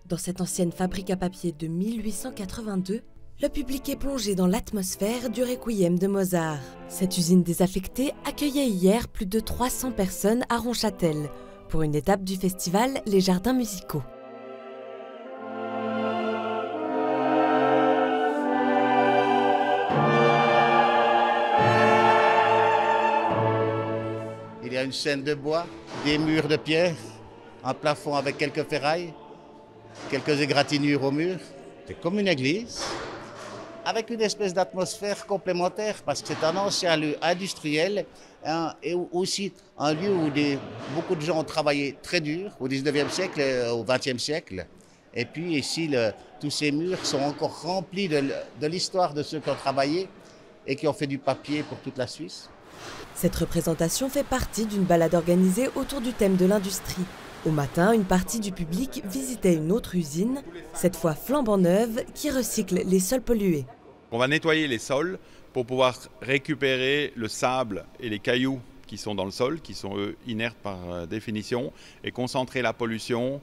Dans cette ancienne fabrique à papier de 1882, le public est plongé dans l'atmosphère du Requiem de Mozart. Cette usine désaffectée accueillait hier plus de 300 personnes à Ronchâtel pour une étape du festival Les Jardins musicaux. Il y a une scène de bois, des murs de pierre, un plafond avec quelques ferrailles, quelques égratignures au mur. C'est comme une église, avec une espèce d'atmosphère complémentaire, parce que c'est un ancien lieu industriel et aussi un lieu où beaucoup de gens ont travaillé très dur au 19e siècle, au 20e siècle. Et puis ici, tous ces murs sont encore remplis de l'histoire de ceux qui ont travaillé et qui ont fait du papier pour toute la Suisse. Cette représentation fait partie d'une balade organisée autour du thème de l'industrie. Au matin, une partie du public visitait une autre usine, cette fois flambant neuve, qui recycle les sols pollués. On va nettoyer les sols pour pouvoir récupérer le sable et les cailloux qui sont dans le sol, qui sont eux inertes par définition, et concentrer la pollution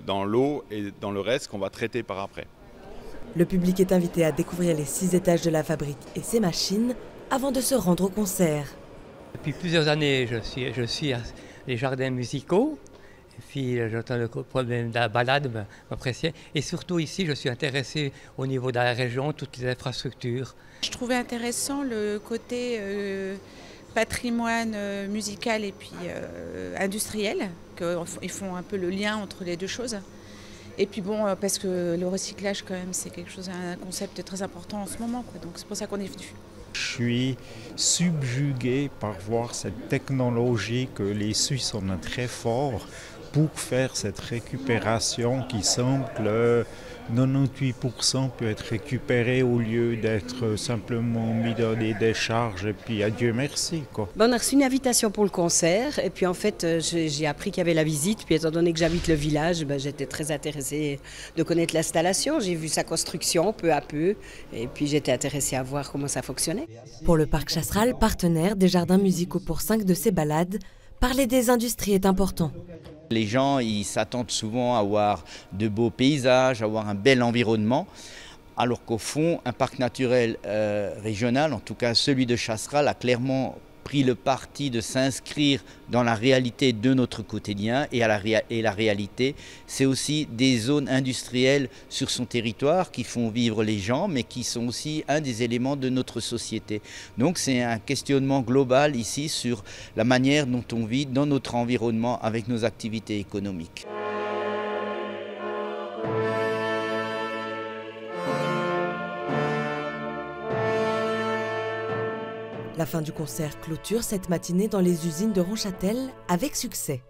dans l'eau et dans le reste qu'on va traiter par après. Le public est invité à découvrir les 6 étages de la fabrique et ses machines avant de se rendre au concert. Depuis plusieurs années, je suis à les jardins musicaux. Et puis j'entends le problème de la balade m'apprécier. Et surtout ici, je suis intéressé au niveau de la région, toutes les infrastructures. Je trouvais intéressant le côté patrimoine musical et puis industriel, qu'ils font un peu le lien entre les deux choses. Et puis bon, parce que le recyclage quand même, c'est quelque chose, un concept très important en ce moment, quoi. Donc c'est pour ça qu'on est venu. Je suis subjugué par voir cette technologie que les Suisses ont très fort pour faire cette récupération qui semble que 98% peut être récupéré au lieu d'être simplement mis dans des décharges et puis adieu merci, quoi. On a reçu une invitation pour le concert et puis en fait j'ai appris qu'il y avait la visite, puis étant donné que j'habite le village, j'étais très intéressée de connaître l'installation, j'ai vu sa construction peu à peu et puis j'étais intéressée à voir comment ça fonctionnait. Pour le Parc Chasseral, partenaire des jardins musicaux pour 5 de ses balades, parler des industries est important. Les gens, ils s'attendent souvent à voir de beaux paysages, à voir un bel environnement, alors qu'au fond, un parc naturel régional, en tout cas celui de Chasseral, a clairement pris le parti de s'inscrire dans la réalité de notre quotidien et la réalité, c'est aussi des zones industrielles sur son territoire qui font vivre les gens, mais qui sont aussi un des éléments de notre société. Donc c'est un questionnement global ici sur la manière dont on vit dans notre environnement avec nos activités économiques. La fin du concert clôture cette matinée dans les usines de Ronchâtel avec succès.